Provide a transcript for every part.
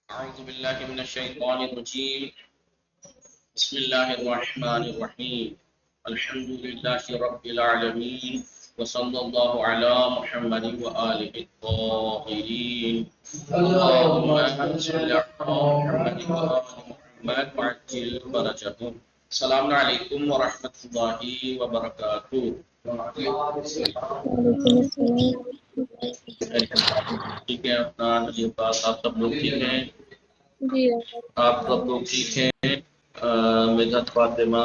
أعوذ بالله من الشيطان الرجيم بسم الله الرحمن الرحيم الحمد لله رب العالمين وصلى الله على محمد وآله الطاهرين اللهم صل على محمد وآل محمد وعجل فرجهم السلام عليكم ورحمة الله وبركاته. ٹھیک ہے اپنا نجیب پاس آپ سب لوگ ٹھیک ہیں؟ جی آپ سب لوگ ٹھیک ہیں؟ مدحت فاطمہ،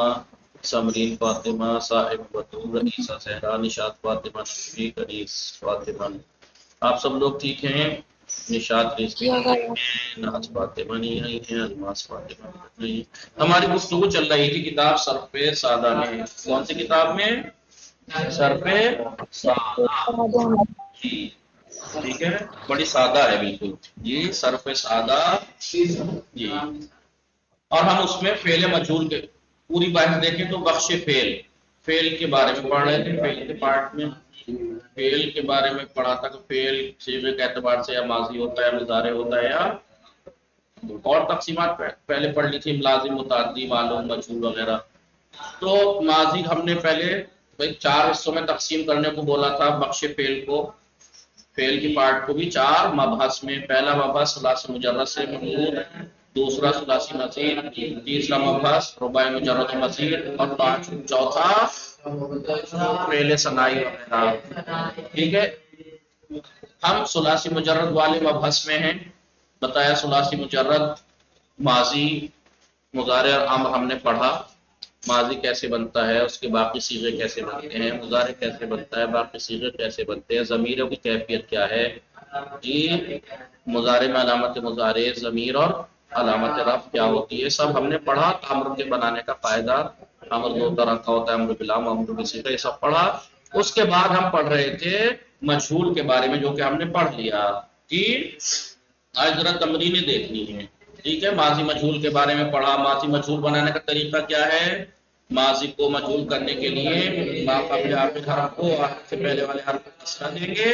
سمرین فاطمہ، صاحب بطور، رئیسہ زہرا، نشاط فاطمہ، شفیق انیس فاطمہ، آپ سب لوگ ٹھیک ہیں؟ نشاط رزقی نہیں ہیں، ناز فاطمہ نہیں آئی ہیں، الماس فاطمہ نہیں. ہماری گفتگو چل رہی تھی کتاب صرف سادہ میں. کون سی کتاب میں؟ صرف سادہ. جی ٹھیک ہے، بڑی سادہ ہے بالکل جی، صرف سادہ جی. اور ہم اس میں فعل مجہول کے پوری بحث دیکھیں تو بخش فعل کے بارے میں پڑھ رہے تھے. فعل کے پارٹ میں فعل کے بارے میں پڑھا تھا کہ فعل صیغے کے اعتبار سے یا ماضی ہوتا ہے، مضارع ہوتا ہے، یا اور تقسیمات پہلے پڑھ لی تھی، لازم، متعدی، معلوم، مجہول وغیرہ. تو ماضی ہم نے پہلے 4 حصوں میں تقسیم کرنے کو بولا تھا. بخش فعل کو، فعل کی پارٹ کو بھی 4 مبحث میں. پہلا مبحث ثلاثی مجرد سے مجرور، دوسرا ثلاثی مزید، تیسرا مبحث رباعی مجرد مزید، اور چوتھا فعل ثنائی وغیرہ. ٹھیک ہے، ہم ثلاثی مجرد والے مبحث میں ہیں. بتایا ثلاثی مجرد ماضی، مضارع اور امر ہم نے پڑھا. ماضی کیسے بنتا ہے، اس کے باقی صیغے کیسے بنتے ہیں، مضارع کیسے بنتا ہے، باقی صیغے کیسے بنتے ہیں، ضمیروں کی کیفیت کیا ہے. جی مضارع میں علامت مضارع، ضمیر اور علامت رفع کیا ہوتی ہے، سب ہم نے پڑھا. امر کے بنانے کا فائدہ، امر 2 طرح کا ہوتا ہے، امر باللام، امر بصیغہ، یہ سب پڑھا. اس کے بعد ہم پڑھ رہے تھے مجہول کے بارے میں، جو کہ ہم نے پڑھ لیا. کہ آج ذرا تمرینیں دیکھنی ہے. ٹھیک ہے، ماضی مجہول کے بارے میں پڑھا. ماضی مجہول بنانے کا طریقہ کیا ہے؟ ماضی کو مجہول کرنے کے لیے ما قبل آخر حرف کو آخر سے پہلے والے حرف کو کسرہ دیں گے،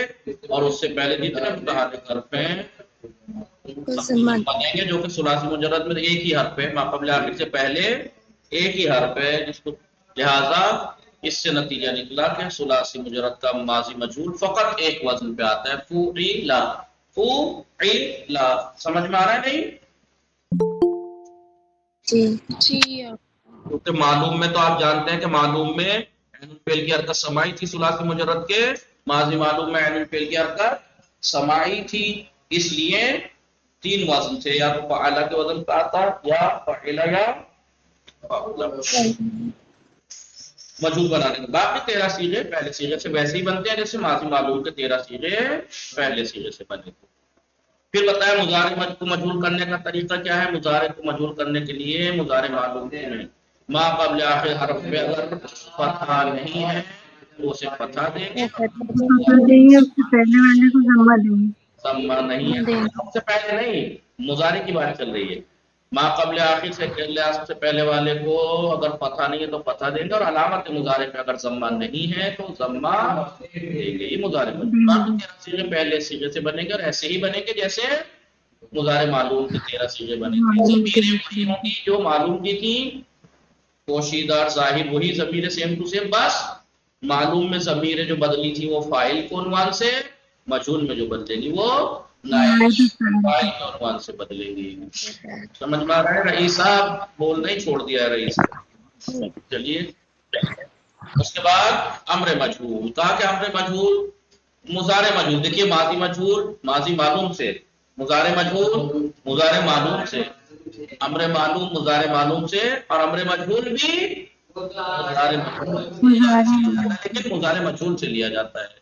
اور اس سے پہلے جتنے متحرک حرف ہیں دیں گے، جو کہ ثلاثی مجرد میں ایک ہی حرف ہے. ما قبل آخر سے پہلے ایک ہی حرف ہے، جس کو لہذا اس سے نتیجہ نکلا کہ ثلاثی مجرد کا ماضی مجہول فقط ایک وزن پہ آتا ہے، فعلا. فعلا سمجھ میں آ رہا ہے نہیں؟ جی کیونکہ معلوم میں تو آپ جانتے ہیں کہ معلوم میں عین الفعل کی حرکت سماعی تھی. ثلاثی مجرد کے ماضی معلوم میں عین الفعل کی حرکت سماعی تھی، اس لیے 3 وزن تھے، یا تو فعلا کے وزن پہ آتا، یا فعلا، یا مجہول بنانے کے. باقی 13 صیغے پہلے صیغے سے ویسے ہی بنتے ہیں جیسے ماضی معلوم کے 13 صیغے پہلے صیغے سے بنے تھے. پھر بتایا مضارع کو مجہول کرنے کا طریقہ کیا ہے. مضارع کو مجہول کرنے کے لیے مضارع معلوم میں ما قبل آخر حرف پہ اگر فتحہ نہیں ہے تو اسے فتحہ دیں گے، اس سے پہلے والے کو ضمہ دیں گے. ضمہ نہیں ہے، سب سے پہلے نہیں، مضارع کی بات چل رہی ہے. ما قبل آخر سے پہلے والے کو اگر فتحہ نہیں ہے تو فتحہ دیں گے، اور علامت مضارع پہ اگر ضمہ نہیں ہے تو ضمہ دیں گے. یہ مضارع باقی 13 صیغے پہلے صیغے سے بنے گے، اور ایسے ہی بنے گے جیسے مضارع معلوم کے 13 صیغے بنے گے. ضمیریں وہی ہوں گی جو معلوم کی تھی، پوشیدہ اور ظاہر وہی ضمیر سیم ٹو سیم، بس معلوم میں ضمیریں جو بدلی تھی وہ فاعل کو عنوان سے، مجہول میں جو بدلے گی وہ نائب فاعل کے عنوان سے بدلے گی. سمجھ میں آ رہا ہے؟ رئیس صاحب بولنا ہی چھوڑ دیا ہے رئیس. چلیے اس کے بعد امر مجہول. کہا کہ امر مجہول مضارع مجہول، دیکھیے ماضی مجہول ماضی معلوم سے، مضارع مجہول مضارع معلوم سے، امر معلوم مضارع معلوم سے، اور امر مجہول بھی مضارع مجہول، لیکن مضارع مجہول سے لیا جاتا ہے.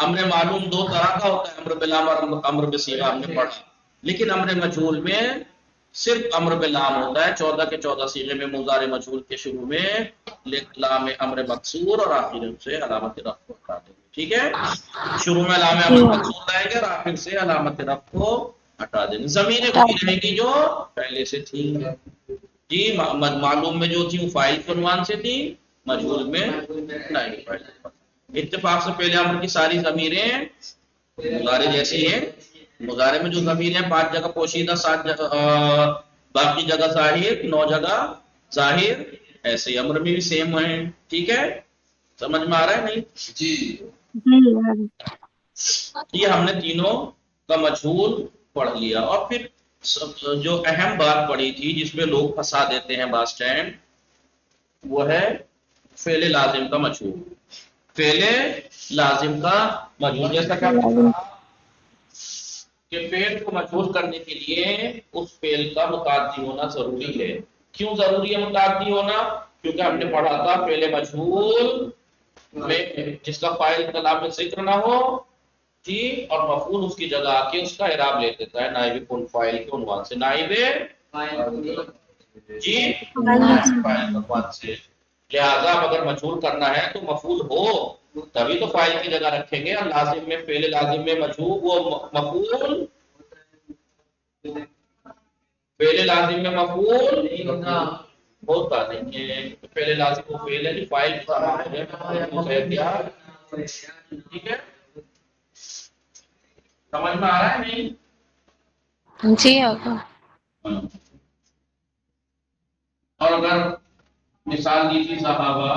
امر معلوم 2 طرح کا ہوتا ہے، امر باللام اور امر بصیغہ ہم نے پڑھا. لیکن امر مجہول میں صرف امر باللام ہوتا ہے. 14 کے 14 صیغے میں مضارع مجہول کے شروع میں لام امر مکسور اور آخر سے علامت رفع کو ہٹا دیں گے. ٹھیک ہے، شروع میں علامت امر مکسور رہے گا اور آخر سے علامت رفع کو ہٹا دیں گے. ضمیریں وہی رہے گی جو پہلے سے تھی. جی معلوم میں جو تھی وہ فاعل کے عنوان سے تھی، مجہول میں نائب فاعل. اتفاق سے پہلے امر کی ساری ضمیریں مضارع جیسی ہیں، مضارع میں جو ضمیر ہیں 5 جگہ پوشیدہ، 7 جگہ باقی جگہ ظاہر، 9 جگہ ظاہر. ایسے ہی امر میں بھی سیم ہے. ٹھیک ہے، سمجھ میں آ رہا ہے نہیں؟ جی جی یہ ہم نے تینوں کا مجہول پڑھ لیا. اور پھر جو اہم بات پڑھی تھی جس میں لوگ پھنسا دیتے ہیں بعض ٹائم، وہ ہے فعل لازم کا مجہول. فعل لازم کا مجہول جیسا کہ آپ نے کہا کہ فعل کو مجہول کرنے کے لیے اس فعل کا متعدی ہونا ضروری ہے. کیوں ضروری ہے متعدی ہونا؟ کیونکہ ہم نے پڑھا تھا فعل مجہول میں جس کا فاعل کلام میں ذکر نہ ہو، جی، اور مفعول اس کی جگہ آ کے اس کا اعراب لے لیتا ہے نائب کن فاعل کے عنوان سے. نائب جی فاعل کے عنوان سے. لہذا اگر مجہول کرنا ہے تو مفعول ہو تبھی تو فاعل کی جگہ رکھیں گے. اور لازم میں فعل لازم میں مجہول وہ مفعول، فعل لازم میں مفعول ہوتا نہیں ہے. پہلے لازم کو فعل ہے، فاعل کی طرح ہے. ٹھیک ہے، سمجھ میں آ رہا ہے نہیں؟ جی آقا. اور اگر مثال دی تھی صحابہ،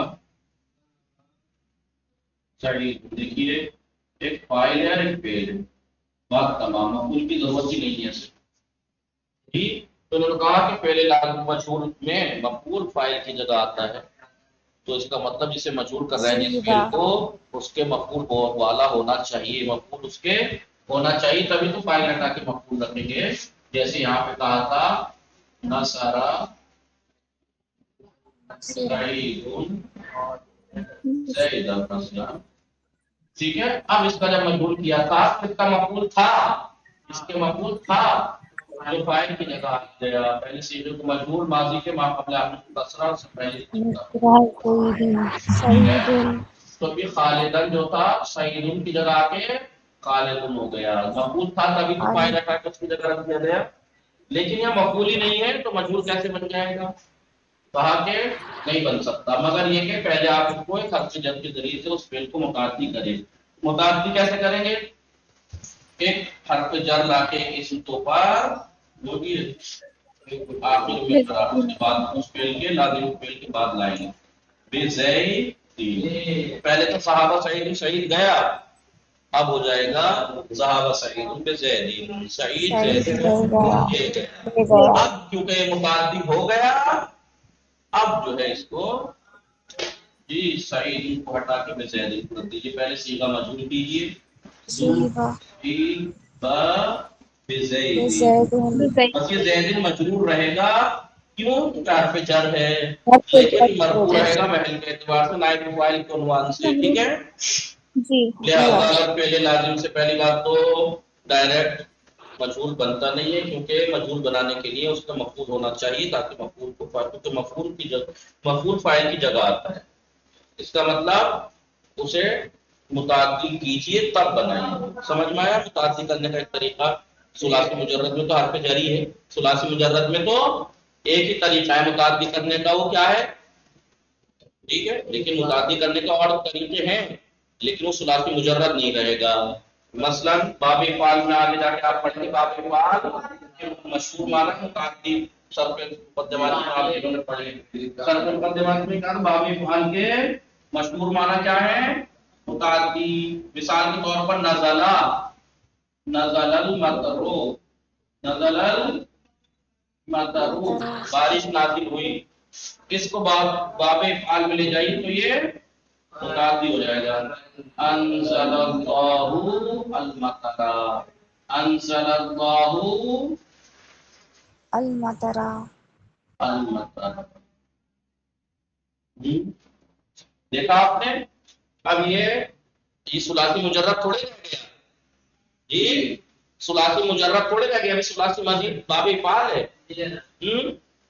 چلیے دیکھیے ایک فاعل ہے اور ایک فعل ہے، بات تمام، مفعول کی ضرورت ہی نہیں ہے صرف. ٹھیک، تو انہوں نے کہا کہ فعل لازم مجہول میں مفعول فاعل کی جگہ آتا ہے، تو اس کا مطلب جسے مجہول کر رہے ہیں جس فعل کو، اس کے مفعول والا ہونا چاہیے، مفعول اس کے ہونا چاہیے، تبھی تو فاعل ہٹا کے مفعول رکھیں گے. جیسے یہاں پہ کہا تھا نصارا سعید زید نصرا. ٹھیک ہے، اب اس کا جب مجہول کیا تھا تو اس کا مفعول تھا، اس کے مفعول تھا جو فاعل کی جگہ آ گیا. پہلے صیغے کو مجہول ماضی کے ما قبل آخر کسرہ سے پہلے تو پھر خالدن جو تھا سعیدن کی جگہ آ کے خالدن ہو گیا. مفعول تھا تبھی تو فاعل ہٹا کے اس کی جگہ رکھ دیا گیا. لیکن یہ مفعول ہی نہیں ہے تو مجہول کیسے بن جائے گا؟ کہا کہ نہیں بن سکتا، مگر یہ کہ پہلے آپ اس کو ایک حرف جر کے ذریعے سے اس فعل کو متعدی کریں. متعدی کیسے کریں گے؟ ایک حرف جر لا کے اسم تو پر جو کہ آخر میں قرار اس کے بعد اس فعل کے لازم فعل کے بعد لائیں گے. بزید، پہلے تو صحابہ سعید شہید گیا، اب ہو جائے گا صحابہ سعید بزید، سعید زید لے گیا. اب کیونکہ یہ متعدی ہو گیا، اب جو ہے اس کو جی سعید کو ہٹا کے بزید کر دیجیے. پہلے صیغہ مجہول کیجیے بس یہ زید مجرور رہے گا. کیوں؟ حرف جر ہے، لیکن مرفوع رہے گا محل کے اعتبار سے نائب فاعل کے عنوان سے. ٹھیک ہے، لہذا اگر پہلے لازم سے پہلی بات تو ڈائریکٹ مجہول بنتا نہیں ہے، کیونکہ مجہول بنانے کے لیے اس کا مفعول ہونا چاہیے تاکہ مفعول کو کیونکہ مفعول کی جگہ مفعول فاعل کی جگہ آتا ہے. اس کا مطلب اسے متعدی کیجیے تب بنائیے. سمجھ میں آیا؟ متعدی کرنے کا ایک طریقہ ثلاثی مجرد میں تو حرف جری ہے، ثلاثی مجرد میں تو ایک ہی طریقہ ہے متعدی کرنے کا، وہ کیا ہے؟ ٹھیک ہے، لیکن متعدی کرنے کا اور طریقے ہیں، لیکن وہ ثلاثی مجرد نہیں رہے گا. مثلا باب فعال میں آگے جا کے آپ پڑھیں گے باب فعال مشہور معنی متعدی سر پہ مقدمات میں آپ انہوں نے پڑھے. سر پہ مقدمات میں کہا باب فعال کے مشہور معنی کیا ہے؟ متعدی. مثال کے طور پر نزلہ، نزل المطر، نزل المطر، بارش نازل ہوئی. اس کو باب افعال میں لے جائیے تو یہ متعدی ہو جائے گا. انزل اللہ المطر، انزل اللہ المطر. دیکھا آپ نے؟ اب یہ ثلاثی مجرد تھوڑے رہ گیا، جی ثلاثی مجرد تھوڑے رہ گیا، ابھی ثلاثی مزید باب افعال ہے.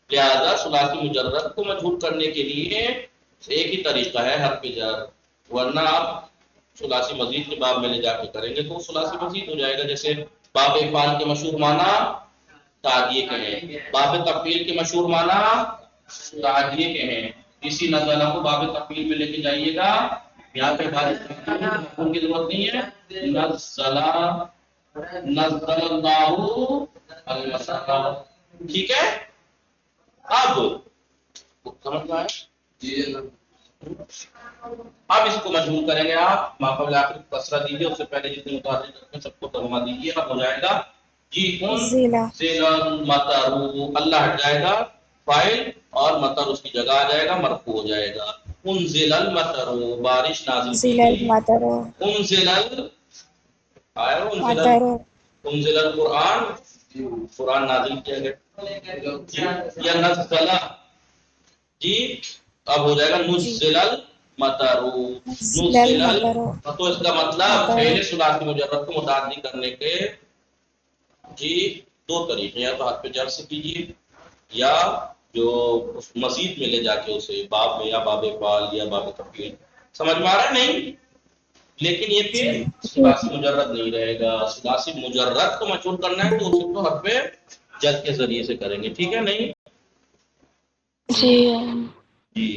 لہذا ثلاثی مجرد کو مجہول کرنے کے لیے ایک ہی طریقہ ہے حرف جر، ورنہ آپ ثلاثی مزید کے باب میں لے جا کے کریں گے تو ثلاثی مزید ہو جائے گا. جیسے باب افعال کے مشہور معنی تعدیہ کے ہیں، باب تفعیل کے مشہور معنی تعدیہ کے ہیں. اسی نزلہ کو باب تفعیل میں لے کے جائیے گا، یہاں پہ مفعول کی ضرورت نہیں ہے. نزلہ نزل اللہ المطر. ٹھیک ہے. اب سمجھ میں آیا؟ اب اس کو مجبور کریں گے آپ ما قبل آخر کسرہ دیجیے، اس سے پہلے جتنے متحرک رکھتے ہیں سب کو ترجمہ دیجیے. اب ہو جائے گا جی انزل المطر، اللہ ہٹ جائے گا فاعل اور مطر اس کی جگہ آ جائے گا، مرفوع ہو جائے گا. انزل المطر، بارش نازل کی گئی. انزل آیا انزل القرآن، قرآن نازل کیا گیا. یا نزل جی، اب ہو جائے گا نزل المطر. نزل تو اس کا مطلب فعل ثلاثی مجرد کو متعدی کرنے کے جی دو طریقے، یا تو حرف جر سے کیجیے یا جو مزید میں لے جا کے اسے باب میں، یا باب فعال یا باب تفعیل. سمجھ میں آ رہا ہے؟ نہیں، لیکن یہ پھر ثلاثی مجرد نہیں رہے گا. ثلاثی مجرد کو مجبور کرنا ہے تو اسے تو حرف جر کے ذریعے سے کریں گے. ٹھیک ہے؟ نہیں جی جی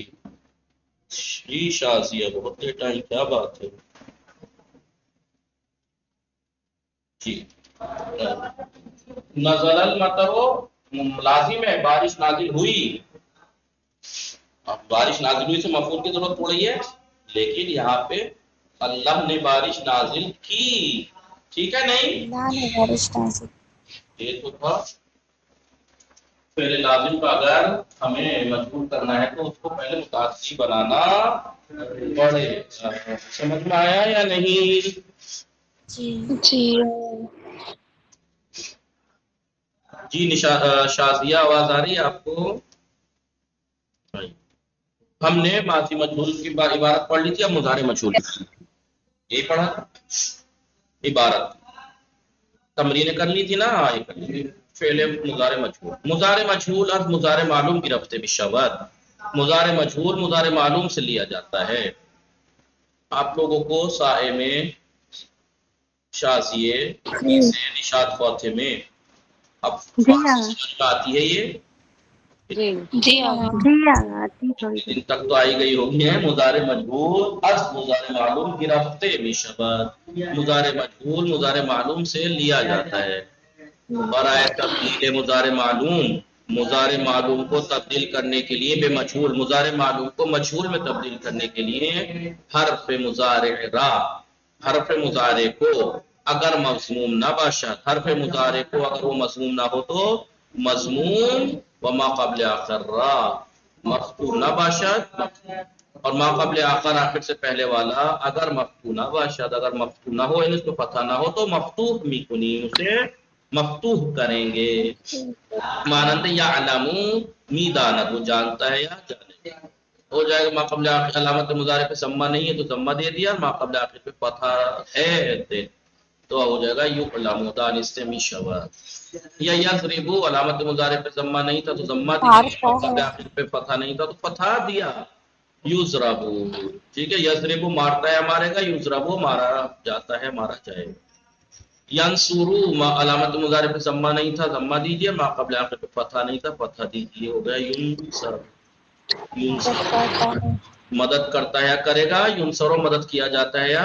جی شازیہ بہت لیٹ آئی، کیا بات ہے جی. نزل المطر لازم ہے، بارش نازل ہوئی. اب بارش نازل ہوئی سے مفعول کی ضرورت پڑ رہی ہے، لیکن یہاں پہ اللہ نے بارش نازل کی. ٹھیک ہے؟ نہیں، یہ تو تھا پہلے لازم کا. اگر ہمیں مجبور کرنا ہے تو اس کو پہلے متعدی بنانا پڑے. سمجھ میں آیا یا نہیں؟ جی جی شازیہ آواز آ رہی ہے آپ کو؟ ہم نے ماضی مجہول کی عبارت پڑھ لی تھی، اب مضارع مجہول یہی پڑھا تھا. عبارت تمرین کر لی تھی نا. ہاں یہ کر لی تھی. فعل مضارع مجہول، مضارع مجہول از مضارع معلوم گرفتے بالشبد. مضارع مجہول مضارع معلوم سے لیا جاتا ہے. آپ لوگوں کو سائے میں، شازیے سے، نشاط فوتھے میں اب جی ہاں آتی ہے یہ جی آگا. جی ہاں آتی تھوڑی ان تک تو آئی گئی ہوگی ہے. مضارع مجہول از مضارع معلوم گرفتے بالشبد، مضارع مجہول مضارع معلوم سے لیا جاتا ہے. برائے تبدیل مضارع معلوم، مضارع معلوم کو تبدیل کرنے کے لیے بے مجہول، مضارع معلوم کو مجہول میں تبدیل کرنے کے لیے حرف مضارع را، حرف مضارع کو اگر مضموم نہ باشد، حرف مضارع کو اگر وہ مضموم نہ ہو تو مضموم و ما قبل آخر را، مفتوح نہ باشد اور ما قبل آخر آخر سے پہلے والا اگر مفتوح نہ باشد، اگر مفتوح نہ ہو یعنی اس کو فتح نہ ہو تو مفتوح میکنی، اسے مفتوح کریں گے. مانند یعلم میداند، وہ جانتا ہے یا جانے گا. ہو جائے گا ما قبل آخر علامت مضارع پہ ضمہ نہیں ہے تو ضمہ دے دیا، ما قبل آخر پہ فتح ہے تو ہو جائے گا یعلم دانست میشود. یا یضرب، علامت مضارع پہ ضمہ نہیں تھا تو ضمہ دیا، ما قبل آخر پہ فتح نہیں تھا تو فتح دیا. یضرب، ٹھیک ہے. یضرب مارتا ہے مارے گا، یضرب مارا جاتا ہے مارا جائے گا. ینصرو علامت مضارع پہ ضمہ نہیں تھا ضمہ دیجیے، ما قبل آخر پہ فتح نہیں تھا فتح دیجیے. ہو گیا ینصر. مدد کرتا ہے یا کرے گا، ینصرو مدد کیا جاتا ہے یا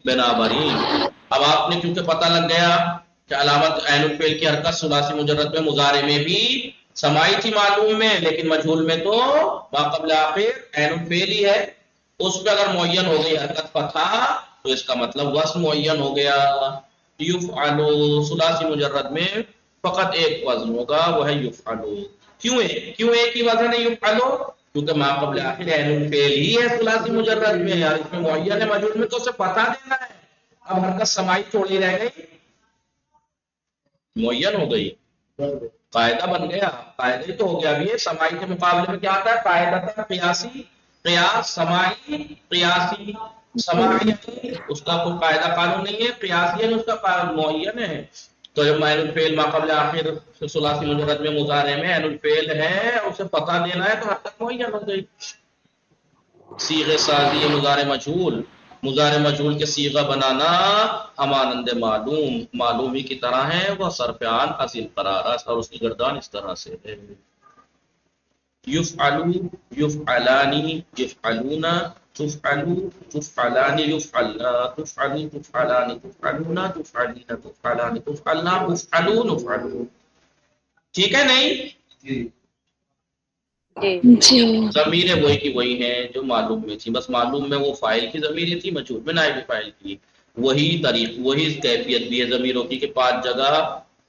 بنابراین. اب آپ نے کیونکہ پتہ لگ گیا کہ علامت عین الفعل کی حرکت ثلاثی مجرد میں مضارع میں بھی سمائی تھی معلوم میں، لیکن مجہول میں تو ما قبل آخر عین الفعل ہی ہے. اس پہ اگر معین ہو گئی حرکت فتح تو اس کا مطلب وزن معین ہو گیا. یفعلو ثلاثی مجرد میں فقط ایک وزن ہوگا، وہ ہے یفعلو. کیوں ایک ہی وزن ہے یفعلو؟ کیونکہ ما قبل آخر عین الفعل ہی ہے ثلاثی مجرد میں، یار اس میں معین ہے، مجہول میں تو اسے پتہ دینا ہے. اب حرکت سمائی تھوڑی رہ گئی، معین ہو گئی، قاعدہ بن گیا. قاعدہ ہی تو ہو گیا. ابھی یہ سمائی کے مقابلے میں کیا آتا ہے؟ قاعدہ قیاسی، قیاس سمائی قیاسی. سمائی اس کا کوئی قاعدہ قانون نہیں ہے، قیاسی ہے اس کا قانون معین ہے. تو جب عین الفعل ما قبل آخر ثلاثی مجرد میں مضارع میں عین الفعل ہے، اسے پتہ دینا ہے تو حرکت معین ہو گئی. صیغہ سازی مضارع مجہول، مضارع مجہول کے صیغہ بنانا ہمانند معلوم، معلوم ہی کی طرح ہے. وہ صرف عن از القرار، اور اس کی گردان اس طرح سے ہے. یفعلو، یفعلانی، یفعلونا، تفعلو، تفعلانی، یفعلنا، تفعلو، تفعلانی، تفعلونا، تفعلینا، تفعلانی، تفعلنا، تفعلون، افعلو. ٹھیک ہے نہیں؟ جی ضمیریں وہی کی وہی ہیں جو معلوم میں تھی، بس معلوم میں وہ فاعل کی ضمیریں تھی، مجہول میں نائب فاعل کی. وہی طریق وہی کیفیت بھی ہے ضمیروں کی کہ 5 جگہ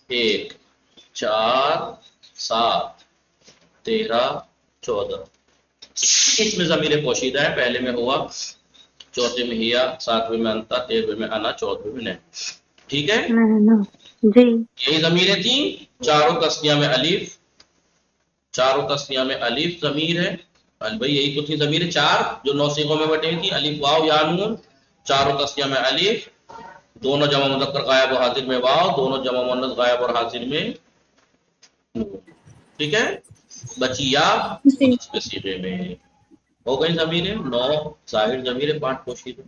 1 4 7 13 14 اس میں ضمیر پوشیدہ ہے. پہلے میں ہوا، چوتھے میں ہیا، 7ویں میں انتا، 13ویں میں انا، 14ویں میں نے. ٹھیک ہے، نحن. جی. یہی ضمیریں تھیں. چاروں تسنیہ میں الف، چاروں تسنیہ میں الف ضمیر ہے. بھائی یہی تو تھی ضمیر 4 جو 9 صیغوں میں بٹی تھی، الف واو یا نون. چاروں تسنیہ میں الف، دونوں جمع مذکر غائب و حاضر میں واو، دونوں جمع مؤنث غائب اور حاضر میں نون. ٹھیک ہے، بچی یا جی. اس میں صیغے میں ہو گئی ضمیریں 9 ظاہر ضمیریں 5 پوشیدہ.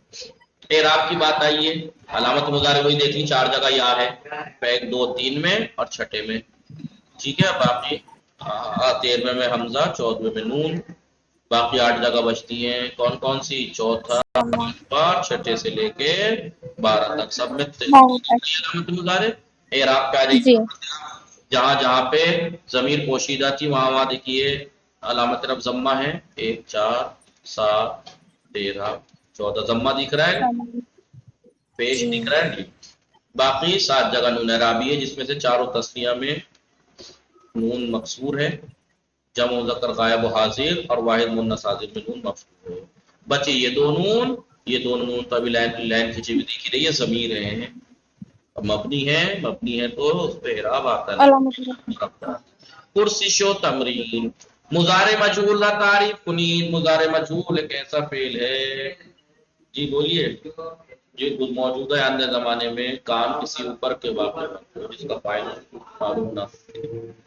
اعراب کی بات آئی ہے. علامت مضارع وہی دیکھ لی، 4 جگہ یا ہے، 1 2 3 میں اور چھٹے میں. ٹھیک ہے، باقی 13ویں میں حمزہ، 14ویں میں نون. باقی 8 جگہ بچتی ہیں، کون کون سی؟ چوتھا، پانچواں، چھٹے سے لے کے 12 تک سب میں علامت مضارع. اعراب پہ آ جائیے. جی. جہاں جہاں پہ ضمیر پوشیدہ تھی وہاں وہاں دیکھیے علامت رب ضمہ ہے. 1 4 7 13 14 ضمہ دکھ رہا ہے، پیش دکھ رہا ہے. باقی 7 جگہ نون اعرابی ہے، جس میں سے چاروں تسنیہ میں نون مکسور ہے، جمع مذکر غائب و حاضر اور واحد مؤنث حاضر میں نون مکسور ہے. بچے یہ دو نون، یہ دونوں نون تو ابھی لائن کھینچی ہوئی دیکھی رہی ہے، ضمیر ہیں، مبنی ہے تو اس پہ اعراب آتا نہیں. پرسش و تمرین. مضارع مجہول نہ تعریف کنید. مضارع مجہول ایک ایسا فعل ہے، جی بولیے، جو موجودہ ہے اندر زمانے میں کام کسی اوپر کے واقع ہو جس کا فاعل معلوم نہ.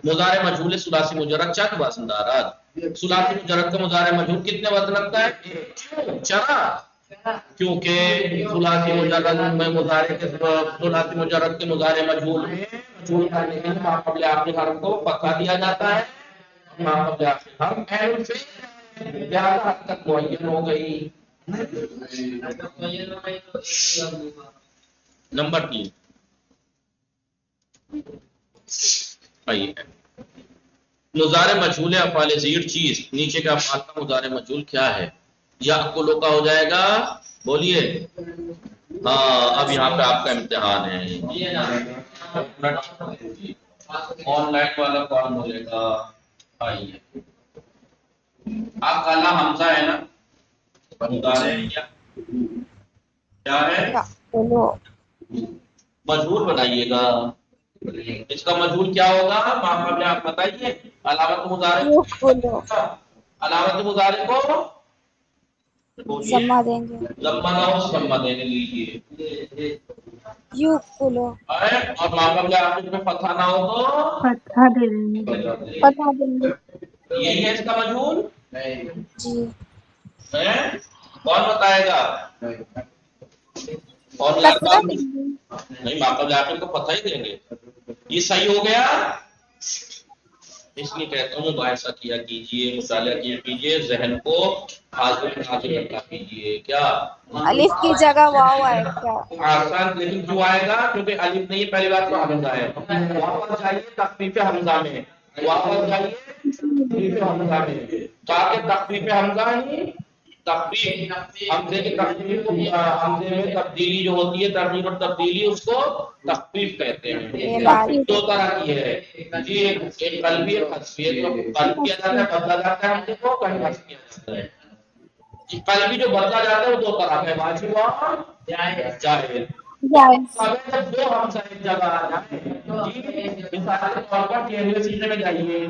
مضارع مجہول ثلاثی مجرد چند وزن دارد. ثلاثی مجرد کا مضارع مجہول کتنے وزن رکھتا ہے؟ 4. کیونکہ ثلاثی مجرد میں ثلاثی مجرد کے مضارع مجہول میں مجہول کرنے کے لیے ما قبل آخر حرف کو فتحہ دیا جاتا ہے. ما قبل آخر حرف فعل ہے، زیادہ حد تک معین ہو گئی. نمبر 3 آئیے، مضارع مجہول افعال زیر چیز نیچے کے افعال کا مضارع مجہول کیا ہے؟ یا کلو کا ہو جائے گا، بولیے. ہاں اب یہاں پہ آپ کا امتحان ہے، آن لائن والا کون بولے گا؟ آئیے، آپ کا لا حمزہ ہے نا، مضارع کیا ہے؟ مجہول بنائیے گا. اس کا مجہول کیا ہوگا؟ معاملہ آپ بتائیے. علامت مضارع، علامت مضارع کو ضمہ دیں گے. ضمہ نہ ہو ضمہ دینے لیجیے، یوکلو اور معاملہ آخر میں فتحہ نہ ہو تو فتحہ دے دیں گے. بتا دیں گے. یہی ہے اس کا مجہول جی ہے. کون بتائے گا؟ کون کسرہ لاتا؟ دیں گے. نہیں، ماقبل آخر کو فتح ہی دیں گے. یہ صحیح ہو گیا. اس لیے کہتا ہوں مباحثہ کیا کیجیے، مطالعہ کیا کیجیے، ذہن کو حاضر رکھا کیجیے. کیا الف کی جگہ واو آئے کیا؟ آسان، لیکن کیوں آئے گا؟ کیونکہ الف نہیں ہے، پہلی بات تو حمزہ ہے. واپس جائیے تخفیف حمزہ میں، واپس جائیے تخفیف حمزہ میں، تاکہ تخفیف حمزہ نہیں، تخفیف حمزے کی تخفیف، حمزے میں تبدیلی جو ہوتی ہے، تغییر اور تبدیلی، اس کو تخفیف کہتے ہیں. تخفیف 2 طرح کی ہے جی، ایک قلبی اور حذفی. تو قلب کیا جاتا ہے، بدلا جاتا ہے حمزے کو، کہیں حذف کیا جاتا ہے. جی قلبی جو بدلا جاتا ہے وہ 2 طرح ہے، واجب اور جائز. جب 2 حمزہ ایک جگہ آ جائیں، جی مثال کے طور پر 13ویں سیغے میں جائیے،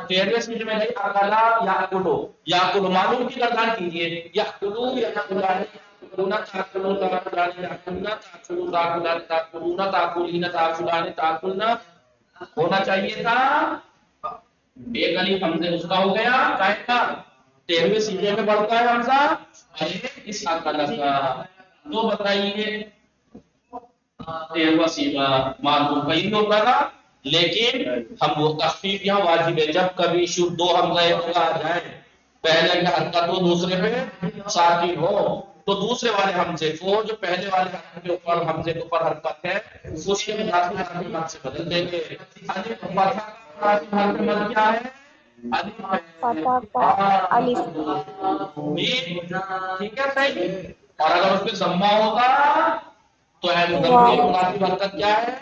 13ویں سیغے میں جائیے، اکلا یاکلو، یاکلو معلوم کی گردان کیجیے، یاکلو یاکلان، یاکلونا تاکلون تاکلان، یاکلونا تاکلون تاکلان، تاکلونا تاکلین تاکلان تاکلنا. ہونا چاہیے تھا ایک الف حمزے اس کا ہو گیا کائے کا، 13ویں سیغے میں بڑھتا ہے حمزہ، اس اکلا کا. تو بتائیے 13واں سیغہ معلوم کا یہ ہوگا نا، لیکن ہم وہ تخفیف یہاں واجب ہے جب کبھی شروع دو حمزہ آ جائیں، پہلے کی حرکت ہو دوسرے پہ ساکن ہو، تو دوسرے والے حمزے کو جو پہلے والے حرکت کے اوپر حمزے کے اوپر حرکت ہے اس کے مناسب حرکت سے بدل دیں گے۔ الف فتح کا مناسب حرکت کیا ہے؟ فتح کا الف، ٹھیک ہے صحیح۔ اور اگر اس پہ ضمہ ہوگا تو مناسب حرکت کیا ہے؟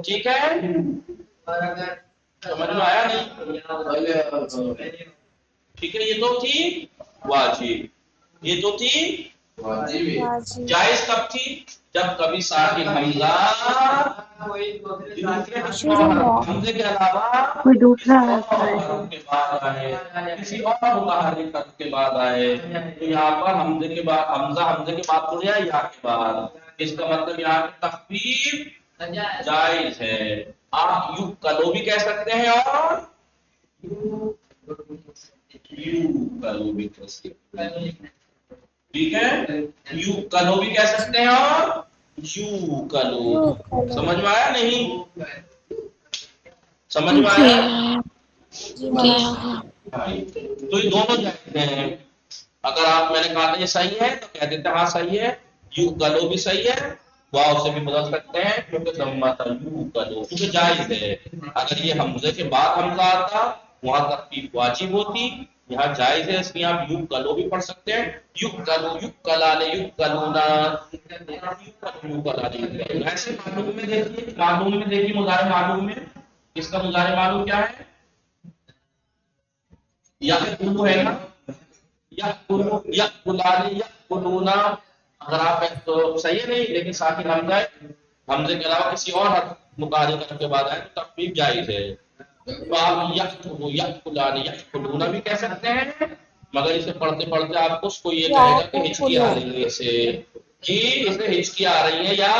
ٹھیک ہے، سمجھ میں آیا نہیں؟ ٹھیک ہے، یہ تو تھی واجب، یہ تو تھی واجب، جائز کب تھی؟ جب کبھی ساکن حمزہ شروع ہو، حمزے کے علاوہ کوئی دوسرا اور حرف آئے، حرف کے بعد آئے، کسی اور متحرک حرف کے بعد آئے، تو یہاں پر حمزے کے بعد حمزے کے بعد تو یا کے بعد، اس کا مطلب یہاں پہ تخفیف جائز ہے۔ آپ یو کلو بھی کہہ سکتے ہیں اور یو کلو بھی کہہ سکتے ہیں، ٹھیک ہے، یو کلو بھی کہہ سکتے ہیں اور یو کلو۔ سمجھ میں آیا نہیں؟ سمجھ میں آیا؟ جی مولانا، تو یہ دونوں جائز ہیں۔ اگر آپ میں نے کہا تھا یہ صحیح ہے تو کہہ دیتے ہاں صحیح ہے، یو کلو بھی صحیح ہے، واو سے بھی بدل سکتے ہیں کیونکہ ضمہ تھا یو کلو، کیونکہ جائز ہے۔ اگر یہ حمزے کے بعد حمزہ آتا وہاں تخفیف واجب ہوتی، یہاں جائز ہے، اس لیے آپ یو کلو بھی پڑھ سکتے ہیں، یو کلو، یو کلانے، یو کلونا، یو کلانے۔ ایسے معلوم میں دیکھیے مضارع معلوم میں اس کا مضارع معلوم کیا ہے؟ یا کلو ہے نا، یا کلو، یا کلانے، یا کلونا۔ اگر آپ تو صحیح ہے نہیں، لیکن ساکن حمزہ حمزے کے علاوہ کسی اور حرف متحرک حرف کے بعد آئے تو تخفیف جائز ہے۔ تو آپ یکلو، یکلانے، یکلونا بھی کہہ سکتے ہیں، مگر اسے پڑھتے پڑھتے آپ کو اس کو یہ کہے گا کہ ہچکی آ رہی ہے اسے، جی اسے ہچکی آ رہی ہے، یا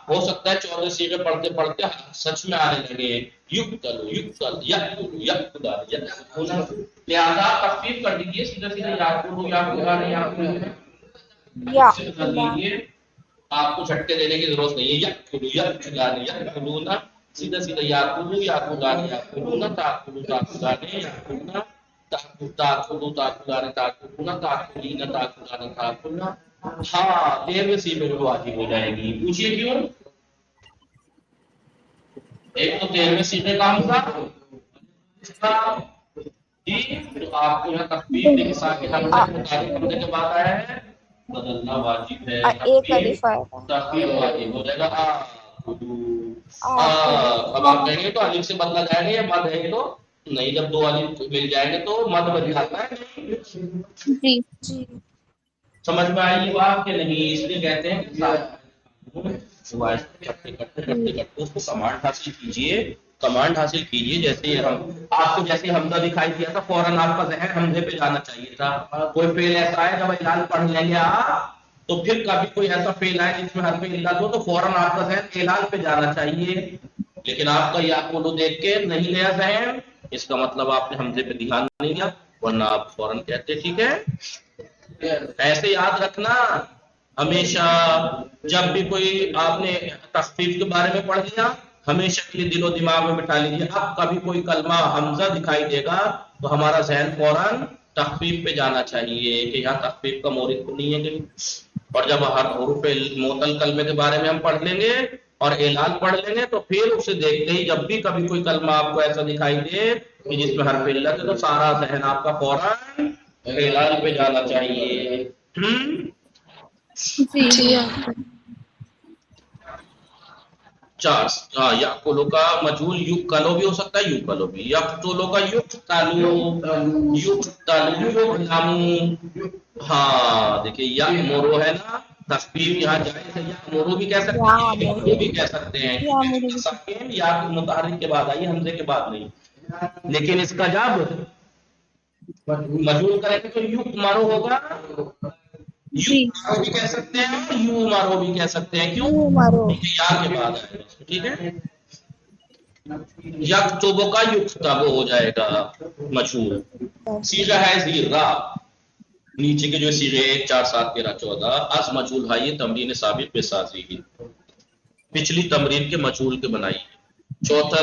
ہو سکتا ہے 14 سیغے پڑھتے پڑھتے سچ میں آنے لگے، یکلو، یکل، یکلو، یکلانے، یکلونا۔ لہذا تخفیف کر دیجیے، سیدھا سیدھا یاکلو، یاکلانے، یاکلونا یا کر دیجیے، آپ کو جھٹکے دینے کی ضرورت نہیں ہے۔ یکلو، یکلانے، یکلونا، سیدھا سیدھا یاکلو، یاکلانے، یاکلونا، تاکلو، تاکلانے، یاکلونا، تاکلو، تاکلانے، تاکلونا، تاکلینا، تاکلانے، تاکلونا۔ ہاں 13ویں سیغے میں واجب ہو جائے گی، پوچھئے کیوں؟ ایک تو 13ویں سیغے کا حمزہ جی، تو آپ کو یہاں تخفیف کے ساکن حمزے متحرک حمزے کے بعد آیا ہے، بدلنا واجب ہے، ایک الف آئے گا، تخفیف واجب ہو جائے گا۔ آکلو، اب آپ کہیں گے تو الف سے بدلا جائے گا یا مد ہے تو نہیں، جب دو الف مل جائیں گے تو مد بن جاتا ہے۔ جی جی سمجھ میں آئی یہ بات کہ نہیں؟ اس لیے کہتے ہیں کرتے کرتے اس کو کمانڈ حاصل کیجئے، کمانڈ حاصل کیجئے۔ جیسے ہم آپ کو جیسے حمزہ دکھائی دیا تھا فوراً آپ کا ذہن حمزے پہ جانا چاہیے تھا۔ کوئی فعل ایسا ہے جب اعلان پڑھ لیں گے آپ تو پھر کبھی کوئی ایسا فعل ہے جس میں حرف علت ہو تو فوراً آپ کا ذہن اعلان پہ جانا چاہیے، لیکن آپ کا یاقولو دیکھ کے نہیں گیا ذہن، اس کا مطلب آپ نے حمزے پہ دھیان نہیں دیا، ورنہ آپ فوراً کہتے ٹھیک ہے۔ ایسے یاد رکھنا ہمیشہ، جب بھی کوئی آپ نے تخفیف کے بارے میں پڑھ لیا ہمیشہ کے لیے دل و دماغ میں بٹھا لیجیے، اب کبھی کوئی کلمہ حمزہ دکھائی دے گا تو ہمارا ذہن فوراً تخفیف پہ جانا چاہیے کہ یہاں تخفیف کا مورد تو نہیں ہے کہیں۔ اور جب ہر حروف معطل کلمے کے بارے میں ہم پڑھ لیں گے اور اعلان پڑھ لیں گے تو پھر اسے دیکھتے ہی جب بھی کبھی کوئی کلمہ آپ کو ایسا دکھائی دے کہ جس میں حرف علت ہے تو سارا ذہن آپ کا فوراً اعلان پہ جانا چاہیے۔ جی چار یقلو کا مجہول یقلو بھی ہو سکتا ہے، یقلو بھی، یقتلو کا یقتلو، یقتلو یقلمو۔ ہاں دیکھیے یأمرو ہے نا، تخفیف یہاں جائز ہے، یأمرو بھی کہہ سکتے ہیں، یأمرو بھی کہہ سکتے ہیں، ساکن یا متحرک کے بعد آئی حمزے کے بعد نہیں، لیکن اس کا جب مجہول کریں گے تو یؤمرو ہوگا، یو مارو بھی کہہ سکتے ہیں اور یو مارو بھی کہہ سکتے ہیں، کیوں؟ یو مارو، یا کے بعد آئے گا، ٹھیک ہے۔ یکتبو کا یکتبو ہو جائے گا مجہول۔ صیغہ ہے زیرا، نیچے کے جو صیغے 1 4 7 13 14 از مجہول ہے، یہ تمرین سابق بے سازی کی۔ پچھلی تمرین کے مجھول کے بنائیے. چوتھا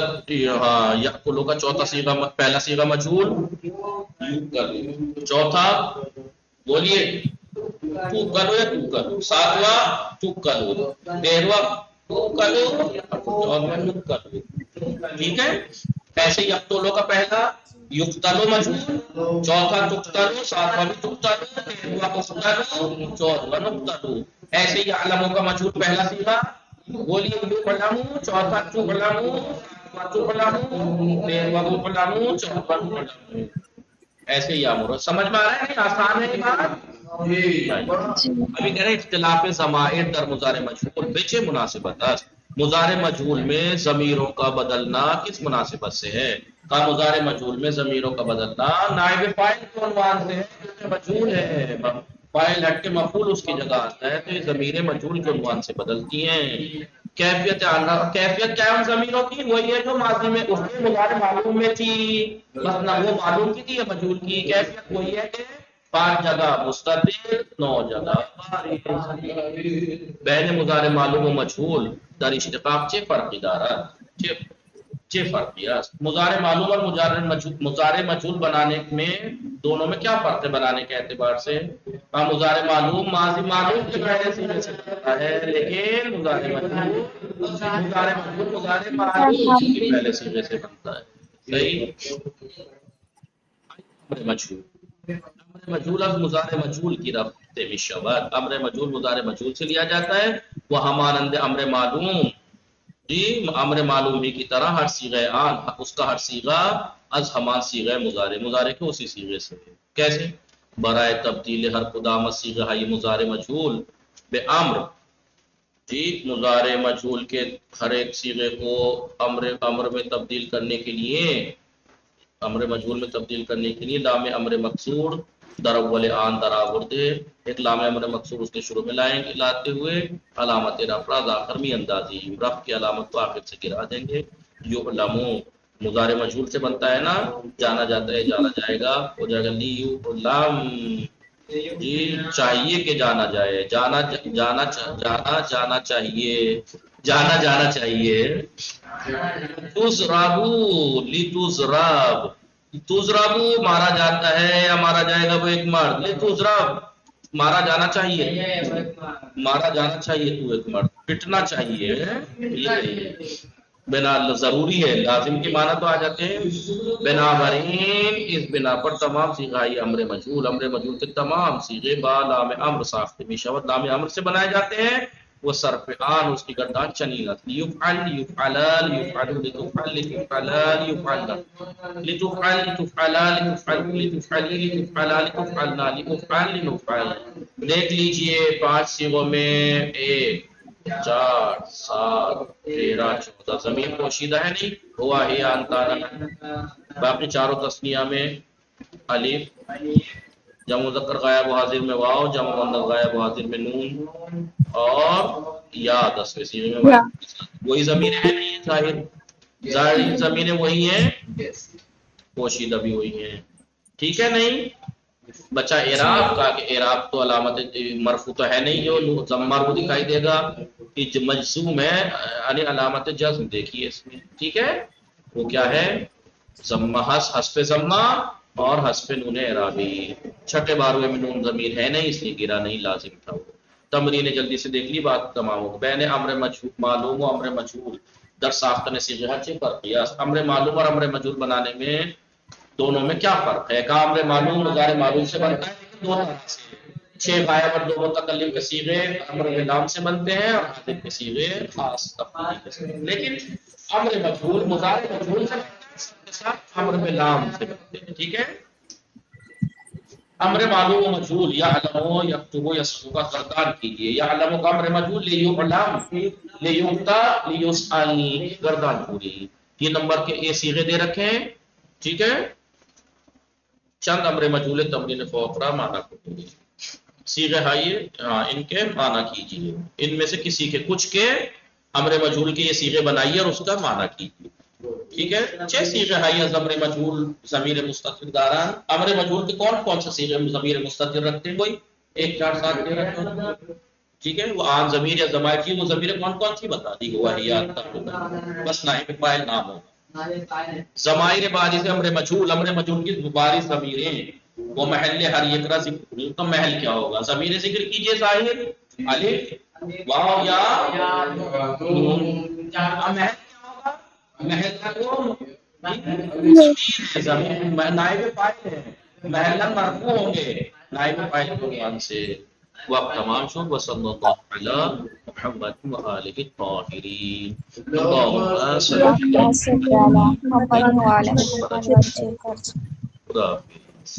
ہاں یأکلو کا چوتھا سیغہ پہلا سیغہ مجھول یوکلو. چوتھا بولیے توکلو یا توکلو. ساتواں توکلو. تیرواں توکلو اور یوکلو. ٹھیک ہے. ایسے یقتلو کا پہلا یقتلو مجھول, چوتھا تقتلو, ساتواں بھی تقتلو, تیرواں تقتلو, چوتھواں نقتلو. ایسے ہی علموں کا مجھول پہلا سیغہ بولیے یعلمو, چوتھا تعلمو, ساتواں تعلمو, تیرواں تعلمو, چوتھواں تعلمو. ایسے ہی امر. سمجھ میں آ رہا ہے؟ آسان ہے یہ بات. جی ابھی کہہ رہے ہیں اختلاف ضمائر در مضارع مجھول بچے مناسبت است. مضارع مجھول میں ضمیروں کا بدلنا کس مناسبت سے ہے؟ کا مضارع مجھول میں ضمیروں کا بدلنا نائب فاعل کے عنوان سے ہے, کیونکہ مجھول ہے, فاعل ہٹ کے مفعول اس کی جگہ آتا ہے, تو یہ ضمیر مجھول کے عنوان سے بدلتی ہیں. کیفیت کیفیت کیا ہے ان ضمیروں کی؟ وہی ہے جو ماضی میں اس کے مضارع معلوم میں تھی. مثلا وہ معلوم کی تھی یا مجھول کی. کیفیت وہی ہے کہ 5 جگہ مستتر 9 جگہ بین مضارع معلوم و مجھول در اشتقاق چه فرقی دارد. چه فرقی است. مضارع معلوم اور مضارع مجھول بنانے میں دونوں میں کیا فرق ہے بنانے کے اعتبار سے؟ مضارع معلوم ماضی معلوم کے پہلے سیغے سے بنتا ہے, لیکن مضارع مجھول مضارع معلوم کے پہلے سیغے سے بنتا ہے. صحیح. امر مجھول امر مجھول از مضارع مجھول کی رفت میشود. امر مجھول مضارع مجھول سے لیا جاتا ہے. وہ ہمانند امر معلوم جی امر معلوم ہی کی طرح ہر صیغہ آن اس کا ہر صیغہ از ہمان صیغہ مضارع کے اسی صیغے سے. کیسے؟ برائے تبدیل ہر قدامت صیغہ یہ مضارع مجھول بے امر جی مضارع مجھول کے ہر ایک صیغے کو امر میں تبدیل کرنے کے لیے امر مجھول میں تبدیل کرنے کے لیے لام امر مقصور در اول آن در آوردے. ایک لام امر مقصور اس کے شروع میں لاتے ہوئے علامت رفع آخر میں اندازی رفع کی علامت کو آخر سے گرا دیں گے. یعلمو مضارع مجھول سے بنتا ہے نا, جانا جاتا ہے جانا جائے گا ہو جائے گا. لیعلم جی چاہیے کہ جانا جائے, جانا جانا جانا چاہیے, جانا جانا چاہیے. تزربو لتزرب تزربو مارا جاتا ہے یا مارا جائے گا وہ ایک مرد. لتزرب مارا جانا چاہیے, مارا جانا چاہیے تو ایک مرد, پٹنا چاہیے. بنا ضروری ہے, لازم کی معنی تو آ جاتے ہیں. بنا برین اس بنا پر تمام صیغہ امر مجھول کے تمام صیغے با لام امر ساخت میشود لام امر سے بنائے جاتے ہیں. وہ صرف آن اس کی گردان چنیلت. یفعل یفعلان یفعل لتفعل لتفعلان یفعلن لتفعل لتفعلان لتفعل لتفعلی لتفعلان لتفعلنا لتفعل لنفعل. دیکھ لیجئے 5 صیغوں میں 1 4 7 13 14 ضمیر پوشیدہ ہے نہیں, ہوا ہے انتانا. باقی چاروں تثنیہ میں الف, جمع مذکر غائب و حاضر میں واو, جمع مؤنث غائب و حاضر میں نون اور یا 10ویں صیغے میں وہی ضمیر ہے نہیں ظاہر, ظاہر ضمیر وہی ہیں, پوشیدہ بھی وہی ہیں. ٹھیک ہے. نہیں بچہ اعراب کا کہ اعراب تو علامت مرفوع تو ہے نہیں, جو ضمہ وہ دکھائی دے گا کہ مجزوم ہے یعنی علامت جزم دیکھیے اس میں. ٹھیک ہے. وہ کیا ہے؟ ضمہ حذف ضمہ اور حذف نون اعرابی. 6 12ویں میں نون ضمیر ہے نہیں اس لیے گرا نہیں, لازم تھا وہ. تمرین جلدی سے دیکھ لی بات تمام ہو. بین امر معلوم و امر مجھول در ساختن صیغہ چه فرق ہے؟ امر معلوم اور امر مجھول بنانے میں دونوں میں کیا فرق ہے؟ کا امر معلوم مضارع معلوم سے بنتا ہے لیکن 2 طرح سے. 6 غائب اور 2 متکلم کے صیغے امر لام سے بنتے ہیں اور حاضر کے صیغے خاص تفعیل سے. لیکن امر مجھول مضارع مجھول سے بنتا ہے, سب کے ساتھ امر لام سے بنتے ہیں. ٹھیک ہے. امر معلوم و مجھول یعلمو یکتبو یسعو کا گردان کیجیے. یعلمو کا امر مجھول لیعلم لیعطا لیسأل گردان پوری. یہ نمبر کے اے صیغے دے رکھے ہیں. ٹھیک ہے. چند امر مجھول تمرین فوقرا معنی کو صیغے ہائیے ان کے معنی کیجیے. ان میں سے کسی کے کچھ کے امر مجھول کے یہ صیغے بنائیے اور اس کا معنی کیجیے. ٹھیک ہے. 6 صیغے ہائیے امر مجھول ضمیر مستتر داران. امر مجھول کے کون کون سے صیغے ضمیر مستتر رکھتے ہیں؟ کوئی 1 4 7 13 ٹھیک ہے، وہ آن ضمیر یا ضمائر کی وہ ضمیر کون کون سی بتا دی، وحیات بس نائب فاعل نام ہوگا. ضمائر بارز امر مجہول کی بارز ضمیریں وہ محل ہر ایک کا ذکر کا محل کیا ہوگا، ضمیر ذکر کیجئے ظاہر الف واو یا نون. محل کیا ہوگا، محل کا کون ضمیر نائب فاعل ہے، محل مرفوع ہوں گے نائب فاعل قرآن سے. وقت تمام شد وصلی اللہ علی محمد وآلہ الطاہرین. اللہم صل اللهم صل على محمد وعلى محمد وسلم. خدا حافظ.